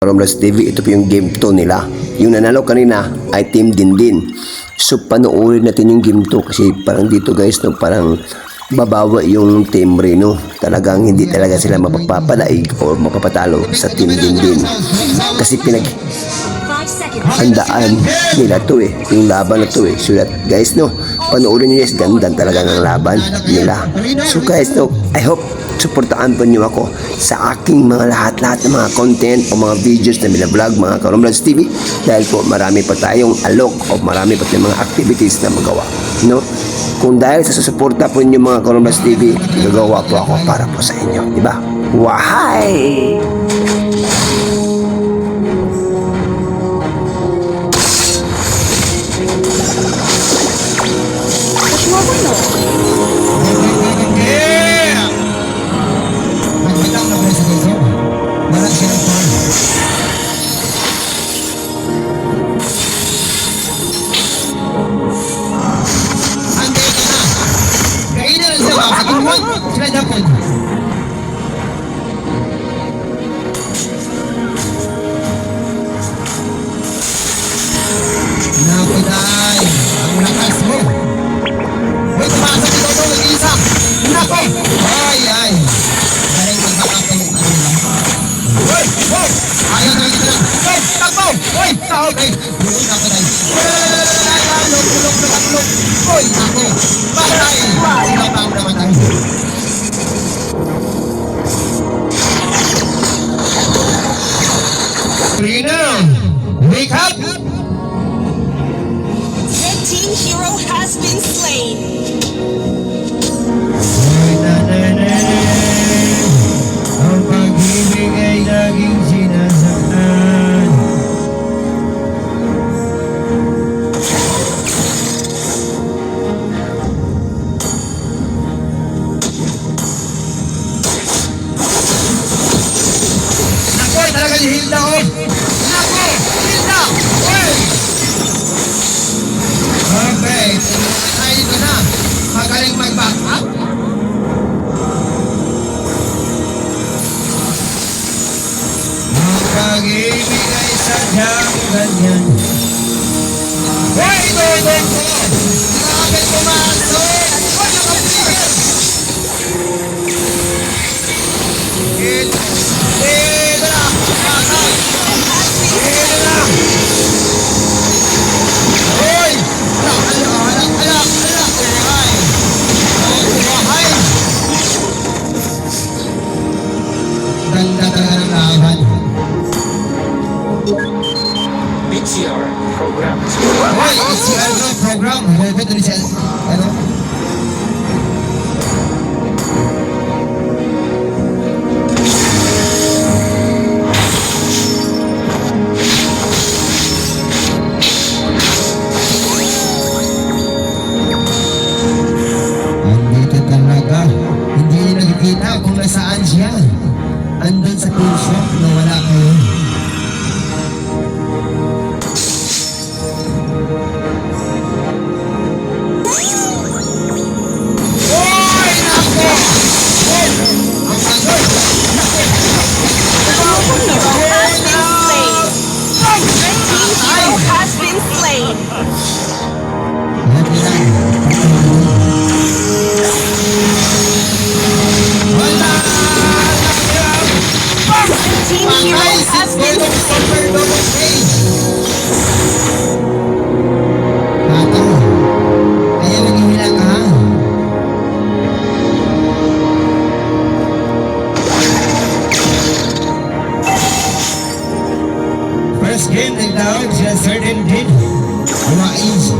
Romblast TV, ito po yung game 2 nila. Yung nanalo kanina ay Team Dindin. So panoorin natin yung game 2 kasi parang dito guys, no, parang babawa yung Team Reno. Talagang hindi talaga sila mapapapalaig o mapapatalo sa Team Dindin. Kasi handaan nila to yung laban na to So that guys, no, panoorin nyo guys, ganda talaga ng laban nila. So guys, no, I hope suportaan po niyo ako sa aking mga lahat-lahat ng mga content o mga videos na binablog mga Karomblans TV, dahil po marami pa tayong alok o marami pa tayong mga activities na magawa, no? Kung dahil sa susuporta po niyo mga Karomblans TV, gagawa po ako para po sa inyo, di ba? Wahay! Nakuday, ang lakas mo. Uy, tumasok ito ito, nag-iisa. Nako! Ay. Galing mag-back yung ano lang. Uy! Ayaw na ito lang. Uy! Takbo! Uy! Okay. Uy, nakuday. Tulog. Uy, nako. Patay! Sino pa ang namatay? Rina! Wake up! Team hero has been slain. Ang pag-ibig ay laging sinasaktan. Naku, talaga si Hilda ko. Naku, Hilda! Uy! Okay, ay dito na. Magaling mag-back up. Ang pag-ibig ay sadyang ganyan. Hey, ito ko! Nakapit pumasok! Huwag na kapigil! Dito na! Patay! Dito na! Hoy! Alak! Ay! Ganda talaga ng laban. BTR program. Hoy! It's program. Ito siya. Ano? Kung nasaan siya, andun sa tool shop na wala kayo. Oy! Nako! Oy! Ang sagoy! Hero has been slain. Team hero has been slain. Tato, kaya maghihila ka ha? First game, nagtawag siya certain din. Wais.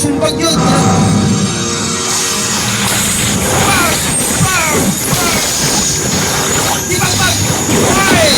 Sumpag yun! Di ba? Ay!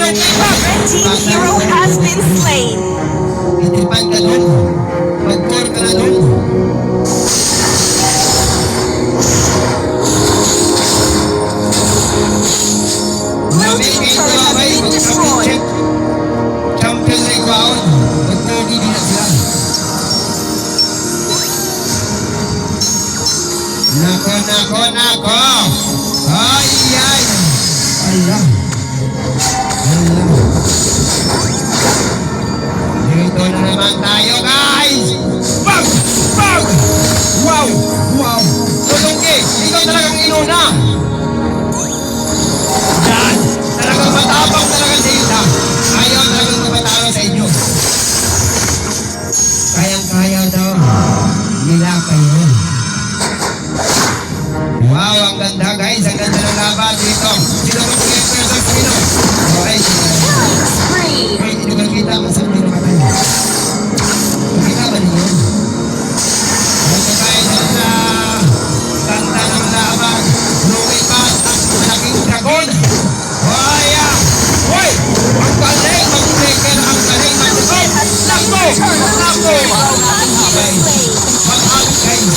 Dodong Ipak! Red team hero has been slain. Itipan ka dun. Mag-core ka na dun. Blue team's turret has been destroyed. Champion rebound. Mag-pogi din na sila. Nako, nako, nako. Ay, ay. Ala. Ala. Dito na naman tayo, guys. Bang! Bang! Wow! Wow! Tulungki, ikaw talagang inuna. Yan! Talagang matapang talaga sa iyo. Ayaw talagang tumatalo sa inyo. Kayang-kaya daw. Nila kayo. Wow, ang ganda guys. Ang ganda ng laban dito. Sino ba ito yung person sino? Okay, Killing spree. wait, hindi ko kita. Masama nyo naman. Kita ba ninyo? Ito guys, ang ganda ng laban. Lumipas ang malaking dragon. Hoy, ah! Hoy! Ang galing! Mag-breaker ang galing! Mag-breaker! Nako! Nako! Mag-abit guys!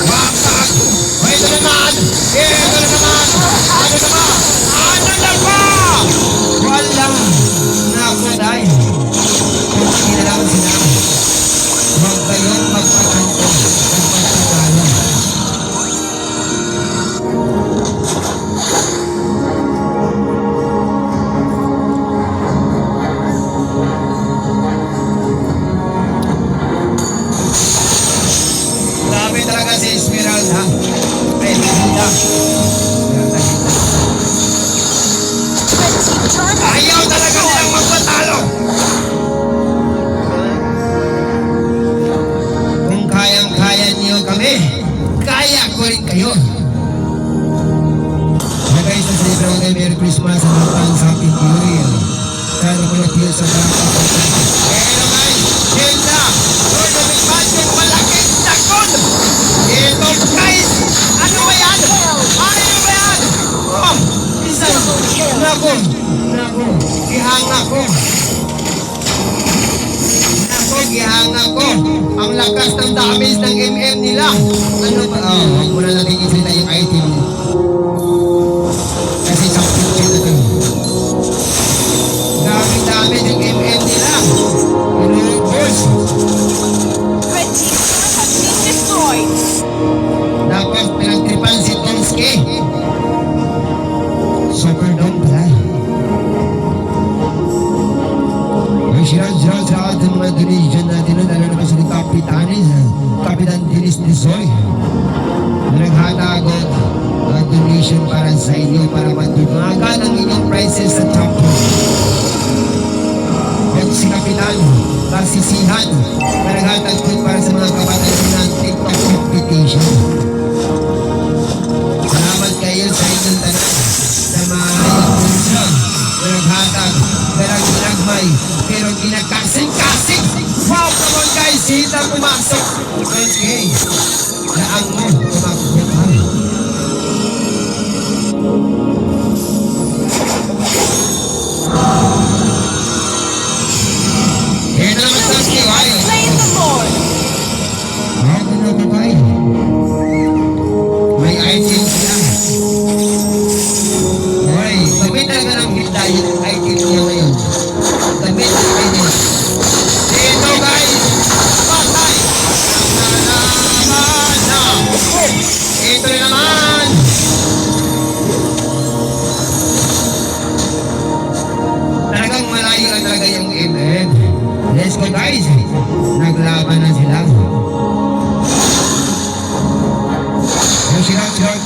Bakak! Ito naman! Ito na naman! Ano naman? Ano na ba? Walang nako dahil. Kunti na lang sila. Magkayon, magpakanto, magpagkakalo. Grabe talaga si Esmeralda. Esmeralda. Red team turret has Ayaw been talaga nilang destroyed. magpatalo. Kung kayang-kaya niyo kami, kaya ko rin kayo. Kaya guys, nasalibra ko kayo Merry Christmas and advance Happy New Year. Sana ko na tiyo sa mga Pero guys, Hilda, Lord of Imagine, malaking takot. Ito guys, ano ba yan? Ano ba yan? Oh, isa. Nako, nako, gihanga ko. Nako, gihanga ko. Ang lakas ng damage ng MM nila. Ano ba? Oh, huwag mo na natin isalita yung item. Kasi sa picture na ito. Daming damage yung MM nila. Inubos. Red team's turret has been destroyed. Tapos pinagtripan si Tomsky. Super Dome pala. Ay, siya sa ating mga donation natin na lalo naman si Kapitanis, Kapitan Dennis Nisoy. Naghatagot donation para sa inyo para matumagan ang inyong prices sa champion. At si Kapitan, Basisihan, naghatagpit para sa mga kapatid ng TikTok competition. Salamat kayo sa inyong tanan sa mga ayang naghatag, nagmay, pero ginakasing-kasing. Wow, come on guys, hita pumasok. Friends, hey, laang mo, pumasok ha. Ito naman sa kiway. Slain the Lord. Ako na babay. May items lang. Hoy, gamit talaga ng hilda yung item niya ngayon. Gamit ang item. Dito guys, patay. Nalaman na. Ito na naman. Talagang malayo na talaga yung MM. Let's go guys. Naglaban na sila.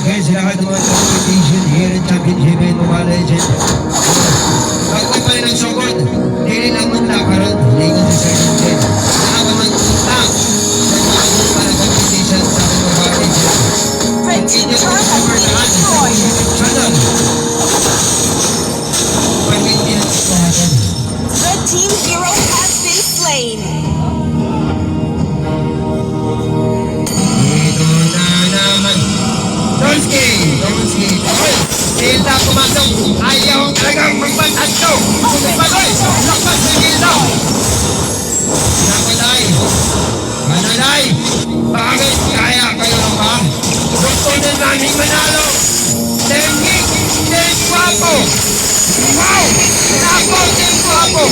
Guys, lahat ng mga competition here in Championship and Mobile Legends. Nako!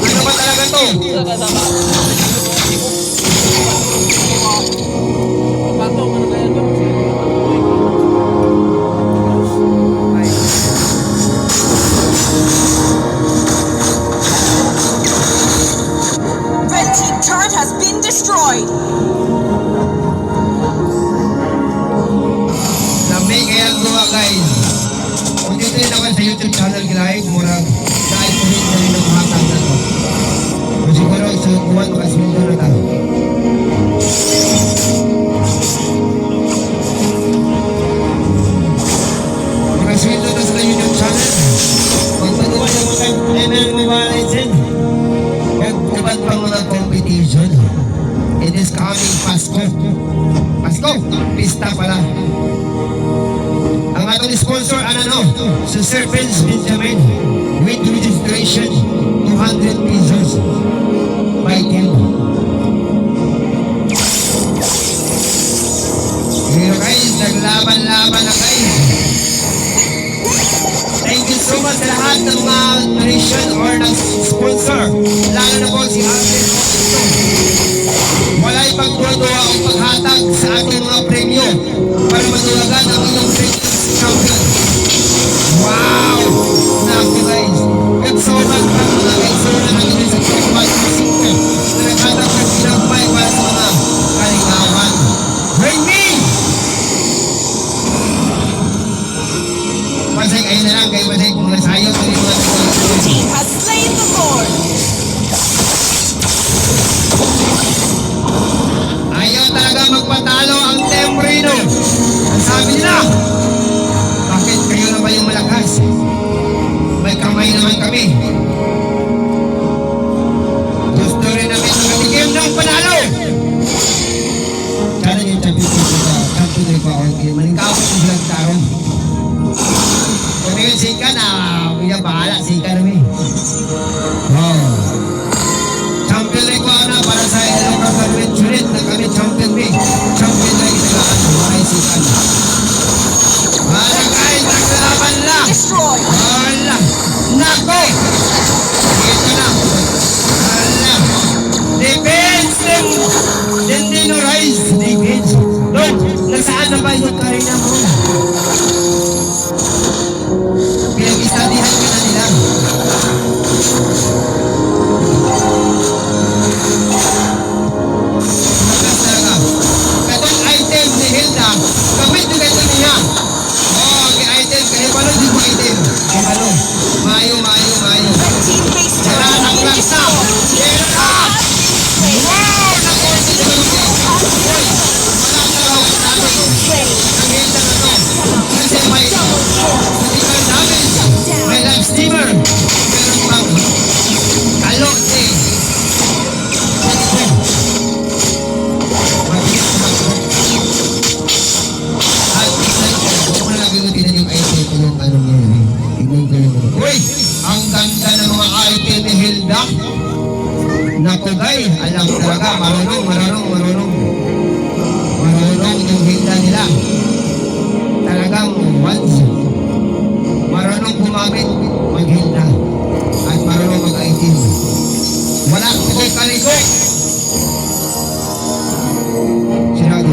Ano ba talaga to? Red team turret has been destroyed. Lamig kaya gawa guys. Kung dito rin naman sa YouTube channel live, murag dahil ko rin na rin ang hatang na to. Kung siguro sa kuwan, makaswindo na tayo. Makaswindo na sa YouTube channel. Magpatuwa yung mga ML Mobile Legends. Iba't pang mga competition. It is coming Pasko. Pasko! Pista pala. Ang atong sponsor, sa Sir Vince Benjamin, with registration, 200 pesos. By him. Pero guys, naglaban-laban na guys. Thank you so much sa lahat ng mga donation or nag-sponsor. Lalo na po si Alvin Augusto. Wala'y pagduduwa o paghatag sa ating mga premyo para matulagan ang inyong fitness champion. Wow! Naku guys, nagsobat ang mga kaisura ng inyong sa Pagpag Music na naghatag sa pinagbay para sa mga kalingawan. Bring me! Pasay kayo na lang, kayo pasay kung mga sayo kayo mga Blue team has slain the Lord. ayaw talaga magpatalo ang Tembrino. Ang sabi nila, bakit kayo na ba yung malakas? May kamay naman kami. Gusto rin namin nakatikim ng panalo. Sana yung champion ko ako. Maligkapot yung vlog taro. Kung ngayon sika na, kaya bahala sika namin. Wow. Champion rin ko na para sa local government unit na kami champion rin. Champion rin sa mga isipan. Wala guys, naglalaban lang. Destroyed. Wala. Nako! Ito na. Wala. Defense din. Nintendo Rise. Defense. Lord, nasaan na ba yung karina mo? Pinag-istadihan ka na nila. Magas talaga. Katong item ni Hilda, gawin ko kayo niya. Oh, may item. Kaya pala di ko item. Kaya pala. Mayo. Red team base turret Tara, has been naklas na. destroyed. Yan na. Wow! Naku, si Hilda. Hoy, wala na raw ang dami. Slain. Ang Hilda na to. Kasi may Double kill. critical damage. May live steamer. Meron pang kalot eh. Mabilis tumakbo. At huwag mo na lagi ko tinan yung item ko yung ano mo yun. Tignan ko yung ano. Uy! Ang ganda ng mga item ni Hilda. Naku guy, alam talaga, marunong. Marunong yung Hilda nila. Talagang once. Marunong gumamit mag-Hilda. At marunong mag-item. Wala ko kaliko. Sirado.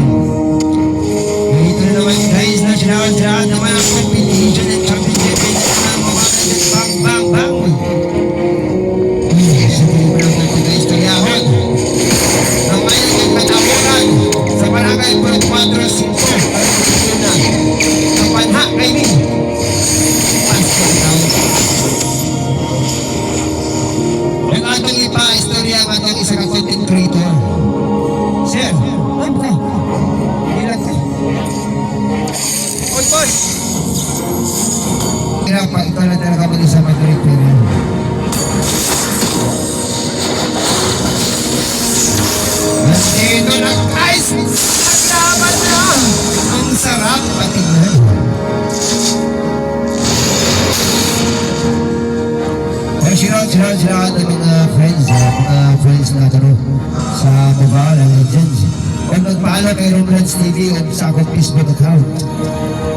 Ganito na naman guys na sirado naman ang competition and championship. Bang. Sige mo lang po guys kayahon. Ang mayroong katapunan sa barangay 445. Sa Panha, Kainin. Pasko daw. Yung atong ipa-istorya ang atong isa ka content creator. Sir, ano ka? Ilan ka? Boy! Hirap pa, ikaw na talaga mag-isa mag-creator. Nandito na guys! Naglaban na! Ang sarap patignan. Sila ang mga friends na sa Mobile Legends. Kung magpahalo kay Romance TV o sa akong Facebook account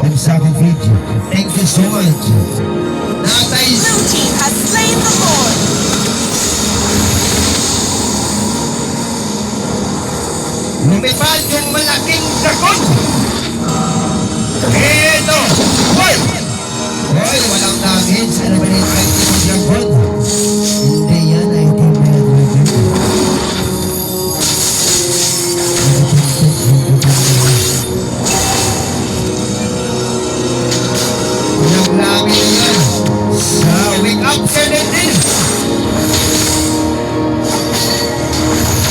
o sa akong video. Thank you so much. Natay Blue team has slain the Lord. damage, ano ba na effective yung gold? Hindi yan, I think na Unang labi na yan sa wake up Sir Dentin.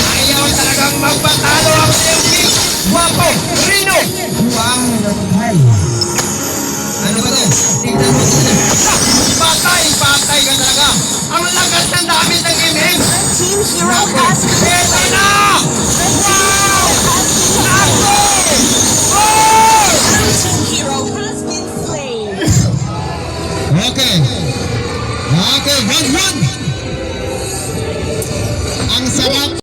Ayaw talagang magpatalo ang Celtic. Wapo, Rino. Wow, natay.